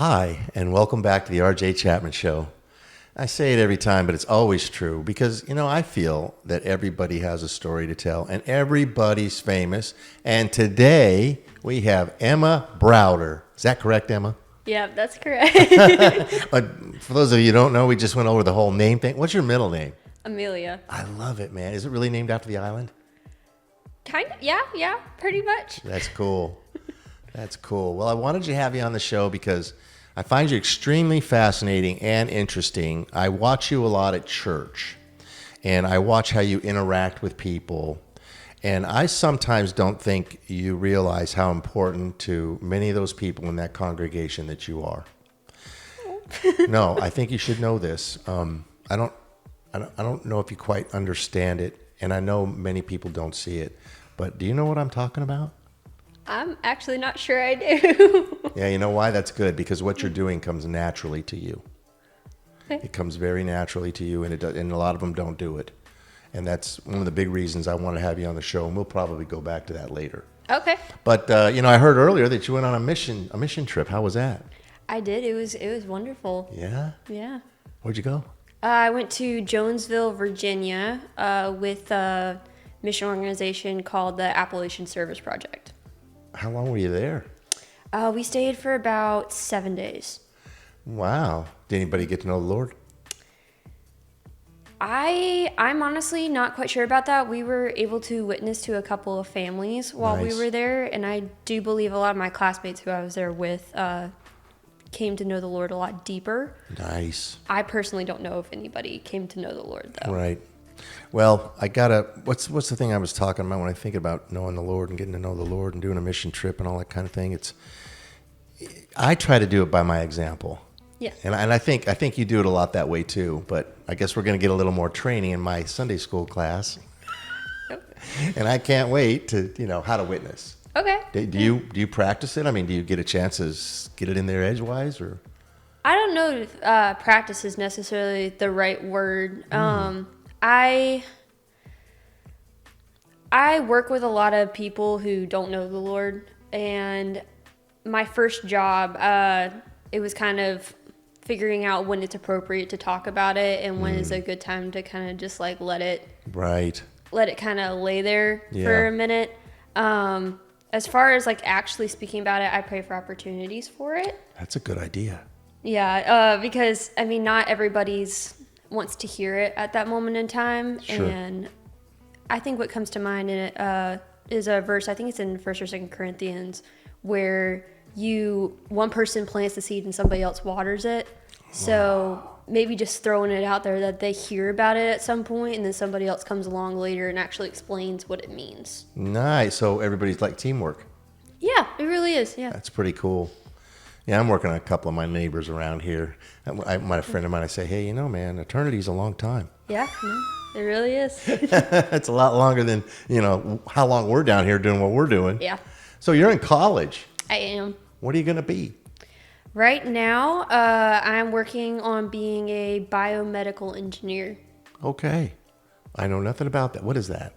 Hi, and welcome back to the RJ Chapman Show. I say it every time, but it's always true because, I feel that everybody has a story to tell and everybody's famous. And today we have Emma Browder. Is that correct, Emma? Yeah, that's correct. For those of you who don't know, we just went over the whole name thing. What's your middle name? Amelia. I love it, man. Is it really named after the island? Kind of, yeah, pretty much. That's cool. That's cool. Well, I wanted to have you on the show because I find you extremely fascinating and interesting. I watch you a lot at church, and I watch how you interact with people. And I sometimes don't think you realize how important to many of those people in that congregation that you are. No, I think you should know this. I don't know if you quite understand it, and I know many people don't see it. But do you know what I'm talking about? I'm actually not sure I do. Yeah, you know why? That's good, because what you're doing comes naturally to you. Okay. It comes very naturally to you, and and a lot of them don't do it. And that's one of the big reasons I want to have you on the show, and we'll probably go back to that later. Okay. But I heard earlier that you went on a mission trip. How was that? I did. It was wonderful. Yeah? Yeah. Where'd you go? I went to Jonesville, Virginia, with a mission organization called the Appalachian Service Project. How long were you there? We stayed for about 7 days. Wow. Did anybody get to know the Lord? I'm honestly not quite sure about that. We were able to witness to a couple of families while Nice. we were there, and I do believe a lot of my classmates who I was there with came to know the Lord a lot deeper. Nice. I personally don't know if anybody came to know the Lord, though. Right. Well, what's the thing I was talking about when I think about knowing the Lord and getting to know the Lord and doing a mission trip and all that kind of thing? I try to do it by my example. Yeah. And I think you do it a lot that way too, but I guess we're going to get a little more training in my Sunday school class. Yep. And I can't wait to, how to witness. Okay. Do you practice it? I mean, do you get a chance to get it in there edgewise or? I don't know if practice is necessarily the right word. I work with a lot of people who don't know the Lord, and my first job, it was kind of figuring out when it's appropriate to talk about it and when is a good time to kind of just like let it kind of lay there for a minute. As far as like actually speaking about it, I pray for opportunities for it. That's a good idea. Yeah, because I mean, not everybody's wants to hear it at that moment in time. Sure. And I think what comes to mind in it is a verse, I think it's in 1st or 2nd Corinthians, where one person plants the seed and somebody else waters it. So maybe just throwing it out there that they hear about it at some point and then somebody else comes along later and actually explains what it means. Nice. So everybody's like teamwork. Yeah, it really is. Yeah. That's pretty cool. Yeah, I'm working on a couple of my neighbors around here. A friend of mine, I say, hey, man, eternity's a long time. Yeah, it really is. It's a lot longer than, how long we're down here doing what we're doing. Yeah. So you're in college. I am. What are you going to be? Right now, I'm working on being a biomedical engineer. Okay. I know nothing about that. What is that?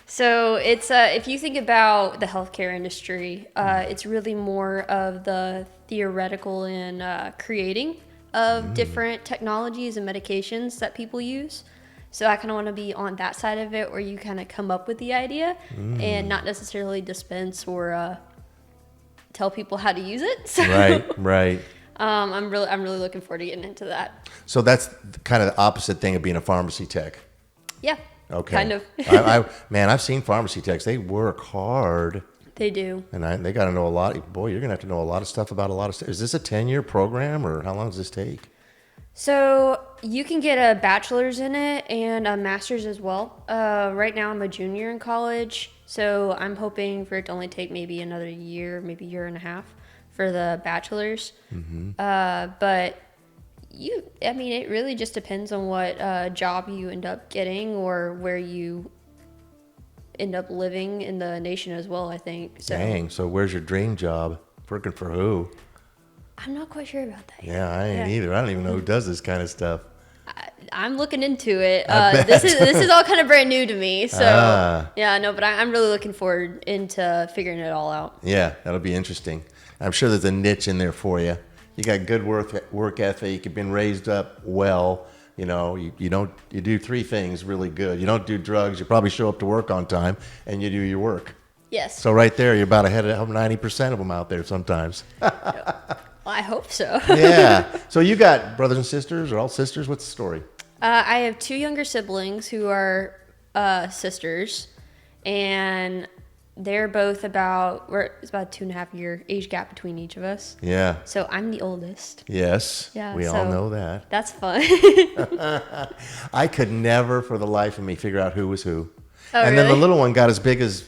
So it's if you think about the healthcare industry, it's really more of the theoretical and creating of different technologies and medications that people use. So I kind of want to be on that side of it, where you kind of come up with the idea and not necessarily dispense or tell people how to use it. So, Right. I'm really looking forward to getting into that. So that's kind of the opposite thing of being a pharmacy tech. Yeah. Okay. Kind of. I've seen pharmacy techs. They work hard. They do. And they got to know a lot. Boy, you're going to have to know a lot of stuff about a lot of stuff. Is this a 10-year program, or how long does this take? So you can get a bachelor's in it and a master's as well. Right now I'm a junior in college, so I'm hoping for it to only take maybe another year, maybe year and a half for the bachelor's. But it really just depends on what job you end up getting or where you end up living in the nation as well, I think. So, Dang, so where's your dream job? Working for who? I'm not quite sure about that yet. Yeah, I ain't either. I don't even know who does this kind of stuff. I'm looking into it. This is all kind of brand new to me. So but I'm really looking forward into figuring it all out. Yeah, that'll be interesting. I'm sure there's a niche in there for you. You got good work ethic. You've been raised up well. You know, you do three things really good. You don't do drugs. You probably show up to work on time, and you do your work. Yes. So right there, you're about ahead of 90% of them out there sometimes. Well, I hope so. Yeah. So you got brothers and sisters, or all sisters? What's the story? I have two younger siblings who are sisters, and they're both it's about a 2.5 year age gap between each of us. Yeah. So I'm the oldest. Yes. Yeah, We all know that. That's fun. I could never, for the life of me, figure out who was who. Oh, and then the really? little one got as big as.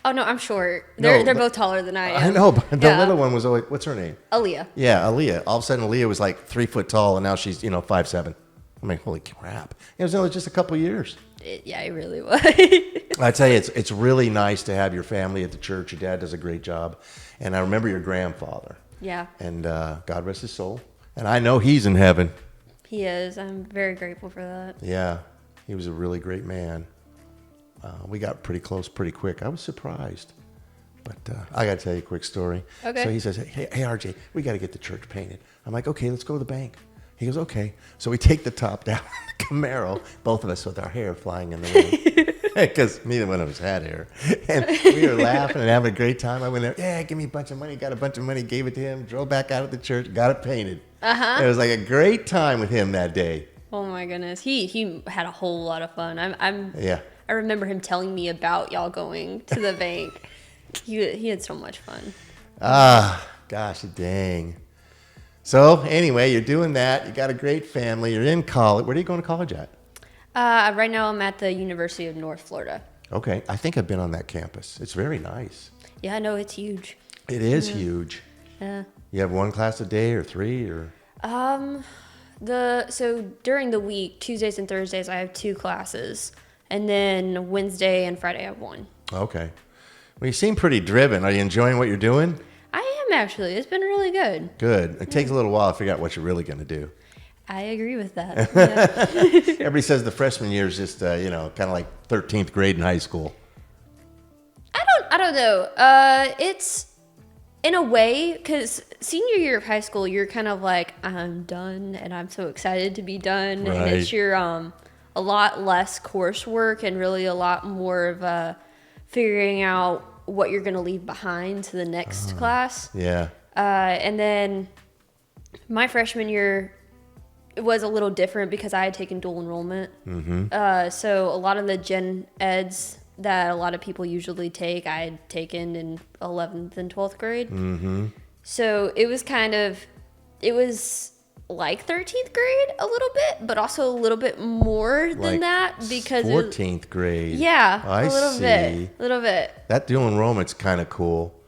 Oh no, I'm short. No, They're but- both taller than I am. I know, but the Yeah. little one was always. What's her name? Aaliyah. Yeah, Aaliyah. All of a sudden, Aaliyah was like 3 foot tall, and now she's 5'7". I mean, holy crap! It was only just a couple years. It really was. I tell you, it's really nice to have your family at the church. Your dad does a great job, and I remember your grandfather. Yeah, And God rest his soul. And I know he's in heaven. he is. I'm very grateful for that. Yeah, he was a really great man. We got pretty close pretty quick. I was surprised. But I got to tell you a quick story. Okay. So he says, hey, RJ, we got to get the church painted. I'm like, okay, let's go to the bank. He goes, okay. So we take the top down, the Camaro, both of us with our hair flying in the wind. Because neither one of us had hair. And we were laughing and having a great time. I went there, yeah, give me a bunch of money. Got a bunch of money, gave it to him, drove back out of the church, got it painted. It was like a great time with him that day. Oh my goodness, he had a whole lot of fun. Yeah. I remember him telling me about y'all going to the bank. He had so much fun. Gosh, dang. So anyway, you're doing that. You got a great family. You're in college. Where are you going to college at? Right now I'm at the University of North Florida. Okay. I think I've been on that campus. It's very nice. Yeah, I know it's huge. It is huge. Yeah. You have one class a day or three or? So during the week, Tuesdays and Thursdays, I have 2 classes, and then Wednesday and Friday I have 1. Okay. Well, you seem pretty driven. Are you enjoying what you're doing? I am actually. It's been really good. Good. It takes a little while to figure out what you're really going to do. I agree with that. Yeah. Everybody says the freshman year is just, kind of like 13th grade in high school. I don't know. It's in a way, because senior year of high school, you're kind of like, I'm done, and I'm so excited to be done. Right. And it's your a lot less coursework and really a lot more of figuring out what you're going to leave behind to the next class. Yeah. And then my freshman year was a little different because I had taken dual enrollment. Mm-hmm. So a lot of the gen eds that a lot of people usually take, I had taken in 11th and 12th grade. Mm-hmm. So it was like 13th grade a little bit, but also a little bit more than Like that because 14th grade. Yeah, I a little see. bit. That dual enrollment's kind of cool.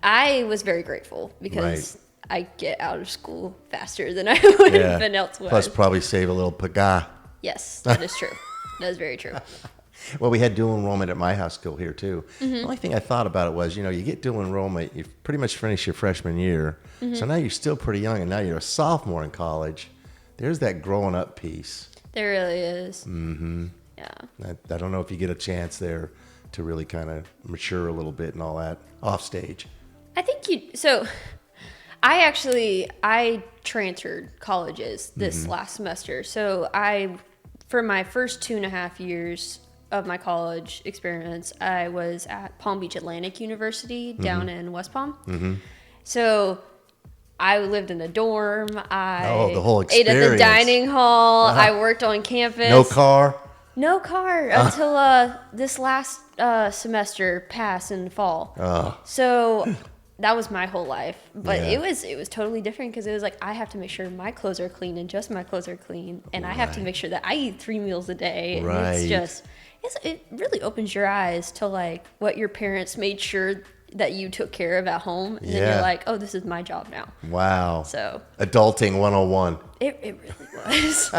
I was very grateful because I get out of school faster than I would Yeah. have been elsewhere. Plus, probably save a little paga. Yes, that is true. That is very true. Well, we had dual enrollment at my high school here too. Mm-hmm. The only thing I thought about it was, you get dual enrollment, you pretty much finish your freshman year. Mm-hmm. So now you're still pretty young, and now you're a sophomore in college. There's that growing up piece. There really is. Mm-hmm. Yeah. I don't know if you get a chance there to really kind of mature a little bit and all that off stage. I think so I transferred colleges this last semester. So for my first 2.5 years of my college experience, I was at Palm Beach Atlantic University down in West Palm. So I lived in the dorm. I the whole ate at the experience. dining hall. I worked on campus. No car? No car until this last semester passed in the fall. So that was my whole life. But Yeah. it was totally different because it was like I have to make sure my clothes are clean and just my clothes are clean, and I have to make sure that I eat 3 meals a day. And Right. it really opens your eyes to like what your parents made sure that you took care of at home, and then Yeah. you're like, oh, this is my job now. Wow. So Adulting 101. it really was.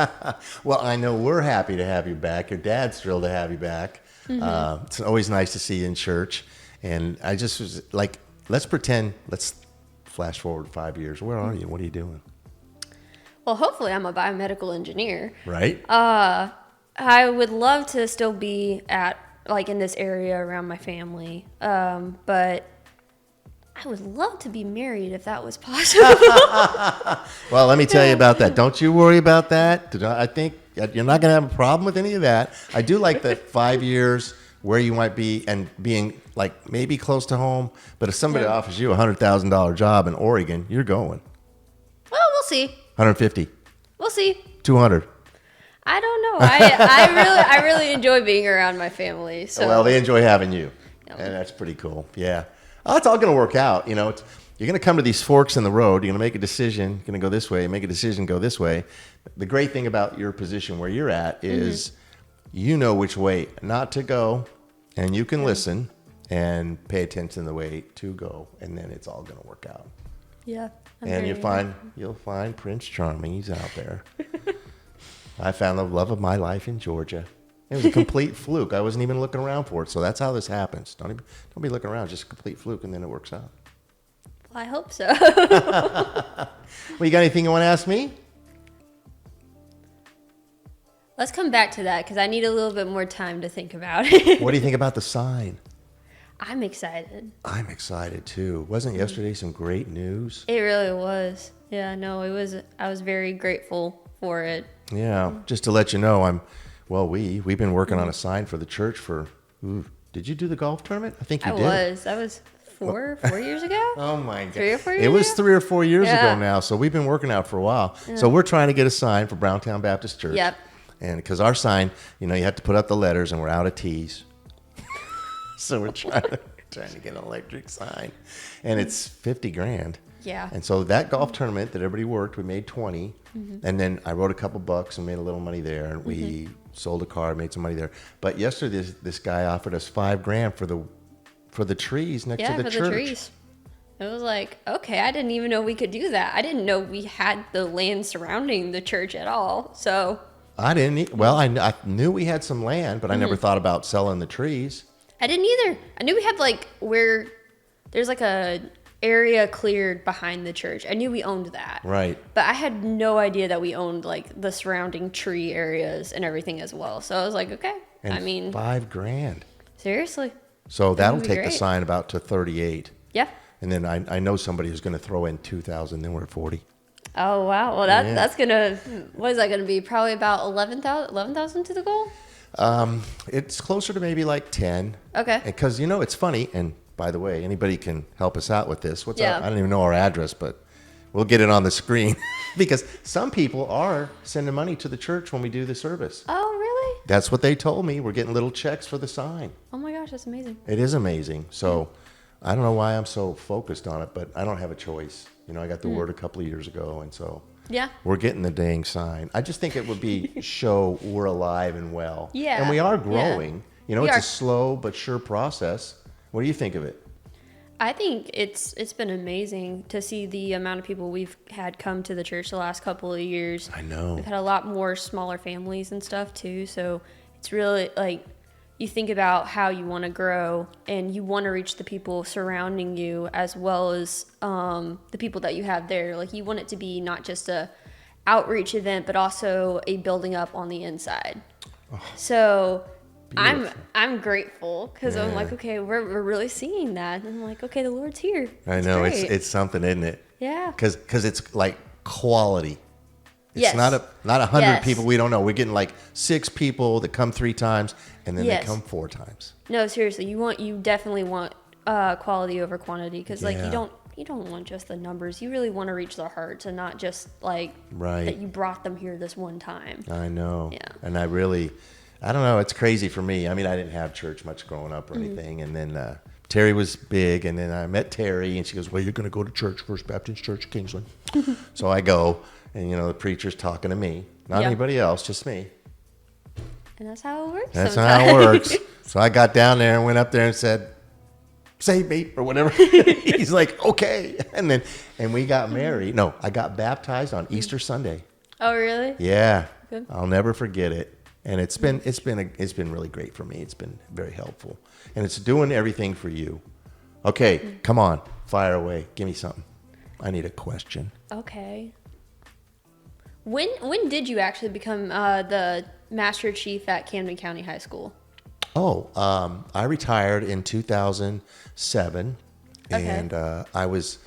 Well, I know we're happy to have you back. Your dad's thrilled to have you back. It's always nice to see you in church. And I just was like, let's flash forward 5 years. Where are you? What are you doing? Well, hopefully I'm a biomedical engineer. Right? I would love to still be in this area around my family. But I would love to be married if that was possible. Well, let me tell you about that. Don't you worry about that. I think you're not going to have a problem with any of that. I do like the 5 years where you might be and being like maybe close to home. But if somebody offers you a $100,000 job in Oregon, you're going. Well, we'll see. 150. We'll see. 200. I don't know. I really enjoy being around my family. So Well, they enjoy having you. Yeah. And that's pretty cool. Yeah. Oh, it's all going to work out. You know, you're going to come to these forks in the road. You're going to make a decision. You're going to go this way. Make a decision. Go this way. The great thing about your position where you're at is you know which way not to go, and you can listen and pay attention to the way to go, and then it's all going to work out. Yeah. And you'll find Prince Charming. He's out there. I found the love of my life in Georgia. It was a complete fluke. I wasn't even looking around for it. So that's how this happens. Don't be looking around. Just a complete fluke, and then it works out. Well, I hope so. Well, you got anything you want to ask me? Let's come back to that because I need a little bit more time to think about it. What do you think about the sign? I'm excited. I'm excited too. Wasn't yesterday some great news? It really was. Yeah, no, it was. I was very grateful for it. Yeah. Just to let you know, we've been working on a sign for the church for. Did you do the golf tournament? I think you did. That was 4 years ago. Oh my God. 3 or 4 years It was ago? 3 or 4 years Yeah. ago now. So we've been working out for a while. So we're trying to get a sign for Browntown Baptist Church. Yep. And because our sign, you have to put up the letters, and we're out of T's. So we're trying to get an electric sign, and it's $50,000. Yeah. And so that golf tournament that everybody worked, we made 20, and then I wrote a couple bucks and made a little money there, and we sold a car, made some money there. But yesterday, this guy offered us $5,000 for the trees next to the church. Yeah, for the trees. It was like, okay, I didn't even know we could do that. I didn't know we had the land surrounding the church at all. So I didn't. Well, I knew we had some land, but I never thought about selling the trees. I didn't either. I knew we had where there's a area cleared behind the church. I knew we owned that. Right. But I had no idea that we owned the surrounding tree areas and everything as well. So I was like, okay. And $5,000. Seriously. So that'll be take the great. sign about to 38. Yeah. And then I know somebody who's going to throw in 2,000. Then we're at 40. Oh wow. Well, that's gonna. What is that gonna be? Probably about 11,000 to the goal. It's closer to maybe like 10. Okay. Because it's funny. And by the way, anybody can help us out with this. Yeah. I don't even know our address, but we'll get it on the screen because some people are sending money to the church when we do the service. Oh really? That's what they told me. We're getting little checks for the sign. Oh my gosh, that's amazing. It is amazing. So I don't know why I'm so focused on it, but I don't have a choice. I got the word a couple of years ago, and so Yeah. we're getting the dang sign. I just think it would be show we're alive and well. Yeah. And we are growing. We It's are. a slow but sure process. What do you think of it? I think it's been amazing to see the amount of people we've had come to the church the last couple of years. I know. We've had a lot more smaller families and stuff too. So it's really you think about how you want to grow and you want to reach the people surrounding you as well as the people that you have there. You want it to be not just a outreach event, but also a building up on the inside. So Beautiful. I'm grateful because I'm Yeah. like, okay, we're really seeing that. And I'm like, okay, the Lord's here. I know. great. It's something, isn't it? Yeah. Because it's like quality. It's Yes. not 100 Yes. people we don't know. We're getting 6 people that come 3 times, and then Yes. they come 4 times. No, seriously, you definitely want quality over quantity because Yeah. you don't want just the numbers. You really want to reach their hearts and not just Right. that you brought them here this one time. I know. Yeah. And I don't know. It's crazy for me. I mean, I didn't have church much growing up or anything. And then Terry was big. And then I met Terry, and she goes, well, you're going to go to church, First Baptist Church, Kingsland. So I go, and, the preacher's talking to me. Not Yeah. anybody else, just me. And that's how it works. That's sometimes. how it works. So I got down there and went up there and said, save me, or whatever. He's like, okay. And we got married. No, I got baptized on Easter Sunday. Oh, really? Yeah. Good. I'll never forget it. And it's been really great for me. It's been very helpful. And it's doing everything for you. Okay, come on. Fire away. Give me something. I need a question. Okay. When did you actually become the Master Chief at Camden County High School? I retired in 2007, Okay. And I was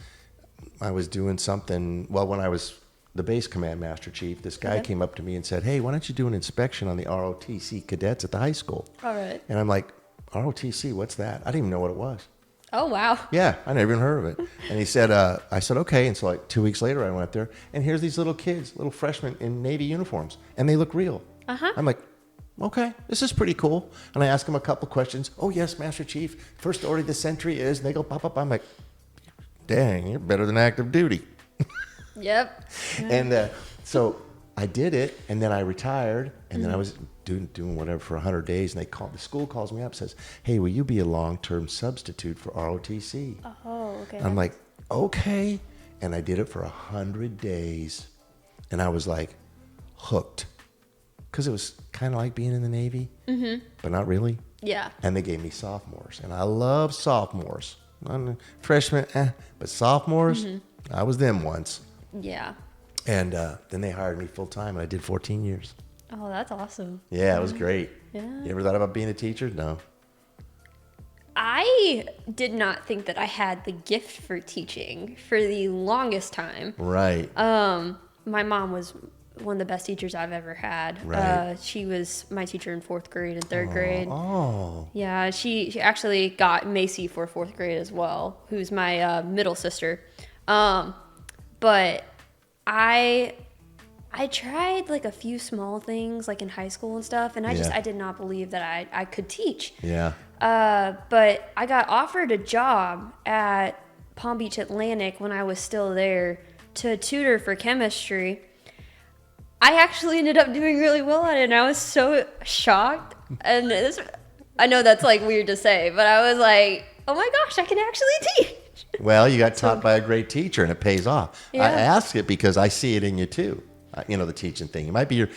doing something. Well, when I was the base command master chief, this guy came up to me and said, "Hey, why don't you do an inspection on the ROTC cadets at the high school?" All right. And I'm like, "ROTC, what's that?" I didn't even know what it was. Oh, wow. Yeah, I never even heard of it. And he said, I said, okay. And so like 2 weeks later, I went there, and here's these little kids, little freshmen in Navy uniforms, and they look real. I'm like, okay, this is pretty cool. And I ask them a couple questions. Oh, yes, Master Chief, first order of the century is, and they go, pop, up. I'm like, dang, you're better than active duty. Yep. And so I did it, and then I retired, and then I was doing whatever for 100 days, and the school calls me up, says, "Hey, will you be a long-term substitute for ROTC?" Oh, okay. I'm like, okay. And I did it for 100 days, and I was like hooked, because it was kind of like being in the Navy, but not really. Yeah. And they gave me sophomores, and I love sophomores. I'm a freshman, but sophomores, I was them once. Yeah. And then they hired me full time, and I did 14 years. Oh, that's awesome. Yeah, it was great. Yeah. You ever thought about being a teacher? No. I did not think that I had the gift for teaching for the longest time. Right. My mom was one of the best teachers I've ever had. Right. She was my teacher in 4th grade and 3rd grade. Oh. Yeah, she actually got Macy for 4th grade as well, who's my middle sister. But I tried like a few small things like in high school and stuff, and I did not believe that I could teach. Yeah. But I got offered a job at Palm Beach Atlantic when I was still there to tutor for chemistry. I actually ended up doing really well at it, and I was so shocked. And I know that's like weird to say, but I was like, oh my gosh, I can actually teach. Well, you got taught by a great teacher, and it pays off. Yeah. I ask it because I see it in you too. The teaching thing. It might be your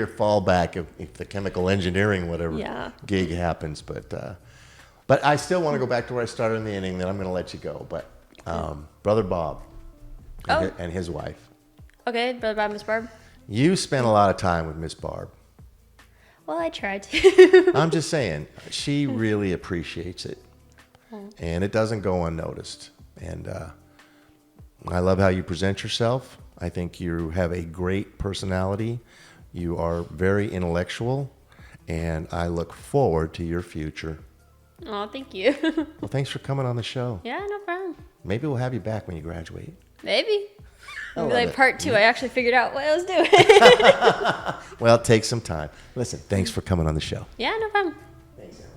fallback if the chemical engineering whatever gig happens. But I still want to go back to where I started in the inning. Then I'm going to let you go. But Brother Bob and his wife. Okay, Brother Bob, Miss Barb. You spent a lot of time with Miss Barb. Well, I tried to. I'm just saying, she really appreciates it, and it doesn't go unnoticed. And I love how you present yourself. I think you have a great personality. You are very intellectual, and I look forward to your future. Oh, thank you. Well, thanks for coming on the show. Yeah, no problem. Maybe we'll have you back when you graduate. Maybe. Maybe love like it. part 2, I actually figured out what I was doing. Well, take some time. Listen, thanks for coming on the show. Yeah, no problem. Thanks, Emma.